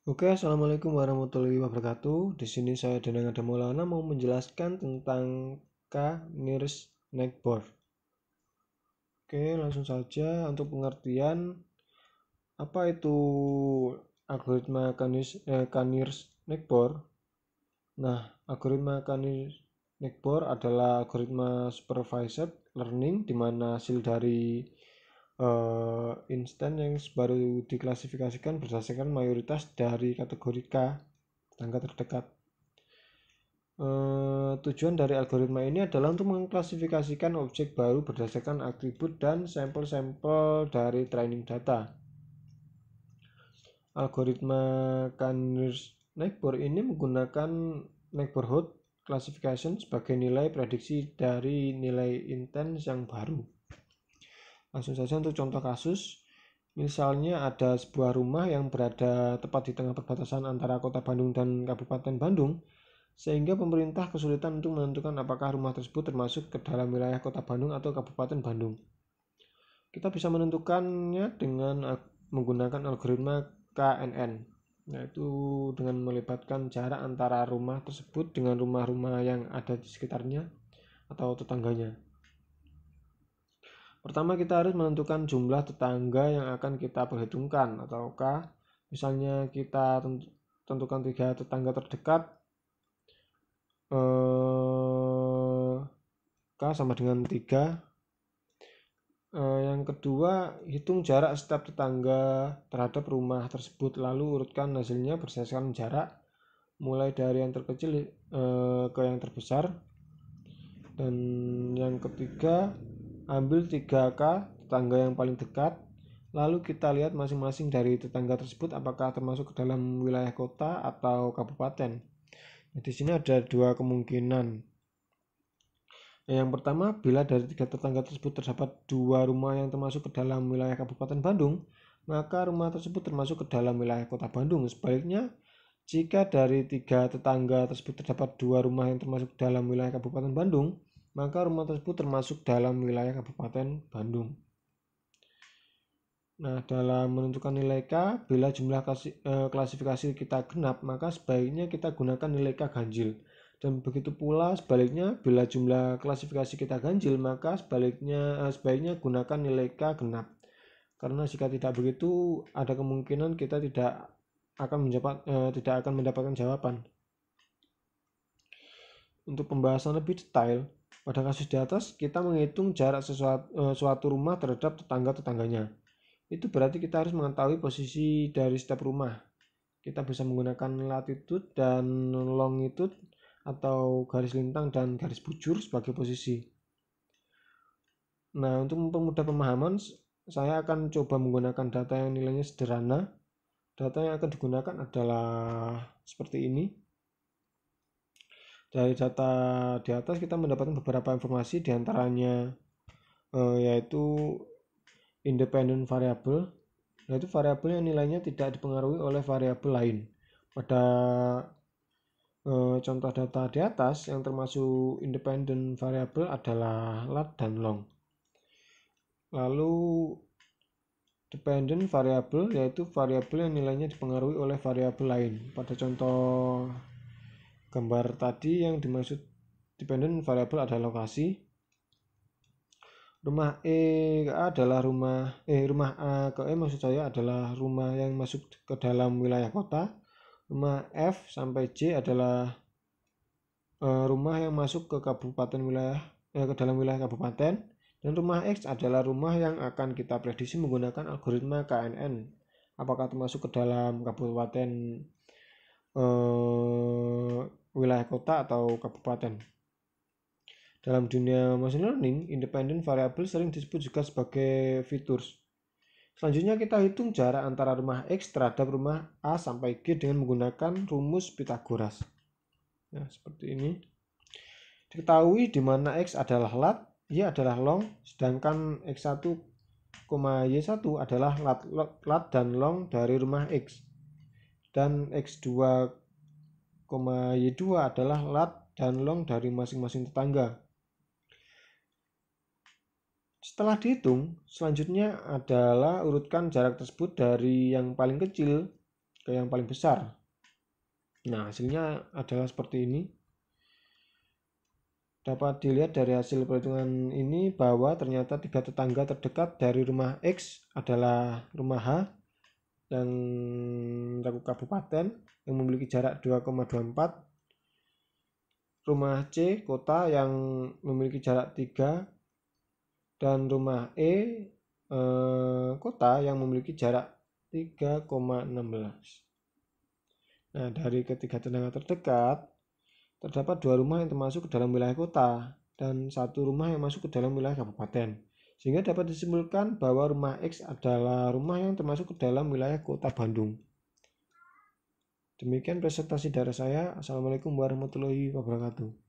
Oke, assalamualaikum warahmatullahi wabarakatuh. Di sini saya Danang Adam Maulana mau menjelaskan tentang K-nearest neckboard. Oke, langsung saja untuk pengertian apa itu algoritma K-nearest neckboard. Nah, algoritma K-nearest neckboard adalah algoritma supervised learning di mana hasil dari instan yang baru diklasifikasikan berdasarkan mayoritas dari kategori K, tangga terdekat. Tujuan dari algoritma ini adalah untuk mengklasifikasikan objek baru berdasarkan atribut dan sampel-sampel dari training data. Algoritma K-nearest neckboard ini menggunakan neighborhood classification sebagai nilai prediksi dari nilai intens yang baru. Langsung saja untuk contoh kasus, misalnya ada sebuah rumah yang berada tepat di tengah perbatasan antara kota Bandung dan Kabupaten Bandung, sehingga pemerintah kesulitan untuk menentukan apakah rumah tersebut termasuk ke dalam wilayah kota Bandung atau Kabupaten Bandung. Kita bisa menentukannya dengan menggunakan algoritma KNN, yaitu dengan melibatkan jarak antara rumah tersebut dengan rumah-rumah yang ada di sekitarnya atau tetangganya. Pertama, kita harus menentukan jumlah tetangga yang akan kita perhitungkan, ataukah misalnya kita tentukan 3 tetangga terdekat, K sama dengan 3. Yang kedua, hitung jarak setiap tetangga terhadap rumah tersebut, lalu urutkan hasilnya berdasarkan jarak mulai dari yang terkecil ke yang terbesar. Dan yang ketiga, ambil 3K tetangga yang paling dekat, lalu kita lihat masing-masing dari tetangga tersebut apakah termasuk ke dalam wilayah kota atau kabupaten. Nah, di sini ada 2 kemungkinan. Yang pertama, bila dari 3 tetangga tersebut terdapat 2 rumah yang termasuk ke dalam wilayah Kabupaten Bandung, maka rumah tersebut termasuk ke dalam wilayah Kota Bandung. Sebaliknya, jika dari 3 tetangga tersebut terdapat 2 rumah yang termasuk ke dalam wilayah Kabupaten Bandung, maka rumah tersebut termasuk dalam wilayah Kabupaten Bandung. Nah, dalam menentukan nilai K, bila jumlah klasifikasi kita genap, maka sebaiknya kita gunakan nilai K ganjil. Dan begitu pula sebaliknya, bila jumlah klasifikasi kita ganjil, maka sebaiknya gunakan nilai K genap. Karena jika tidak begitu, ada kemungkinan kita tidak akan mendapatkan jawaban. Untuk pembahasan lebih detail, pada kasus di atas kita menghitung jarak suatu rumah terhadap tetangga-tetangganya. Itu berarti kita harus mengetahui posisi dari setiap rumah. Kita bisa menggunakan latitude dan longitude atau garis lintang dan garis bujur sebagai posisi. Nah, untuk mempermudah pemahaman, saya akan coba menggunakan data yang nilainya sederhana. Data yang akan digunakan adalah seperti ini. Dari data di atas kita mendapatkan beberapa informasi, diantaranya yaitu independent variable, yaitu variabel yang nilainya tidak dipengaruhi oleh variabel lain. Pada contoh data di atas yang termasuk independent variable adalah lat dan long. Lalu dependent variable yaitu variabel yang nilainya dipengaruhi oleh variabel lain. Pada contoh gambar tadi yang dimaksud dependent variable adalah lokasi. Rumah A ke E maksud saya adalah rumah yang masuk ke dalam wilayah kota. Rumah F sampai J adalah rumah yang masuk ke dalam wilayah kabupaten, dan rumah X adalah rumah yang akan kita prediksi menggunakan algoritma KNN. Apakah termasuk ke dalam kabupaten, wilayah kota atau kabupaten. Dalam dunia machine learning, independent variable sering disebut juga sebagai features. Selanjutnya kita hitung jarak antara rumah X terhadap rumah A sampai G dengan menggunakan rumus Pythagoras. Nah, seperti ini. Diketahui di mana X adalah lat, Y adalah long, sedangkan X1, Y1 adalah lat dan long dari rumah X. Dan X2, Y2 adalah lat dan long dari masing-masing tetangga. Setelah dihitung, selanjutnya adalah urutkan jarak tersebut dari yang paling kecil ke yang paling besar. Nah, hasilnya adalah seperti ini. Dapat dilihat dari hasil perhitungan ini bahwa ternyata 3 tetangga terdekat dari rumah X adalah rumah H yang kabupaten yang memiliki jarak 2,24, rumah C kota yang memiliki jarak 3, dan rumah E kota yang memiliki jarak 3,16. Nah, dari ketiga tetangga terdekat terdapat 2 rumah yang termasuk ke dalam wilayah kota dan 1 rumah yang masuk ke dalam wilayah kabupaten. Sehingga dapat disimpulkan bahwa rumah X adalah rumah yang termasuk ke dalam wilayah kota Bandung. Demikian presentasi dari saya. Assalamualaikum warahmatullahi wabarakatuh.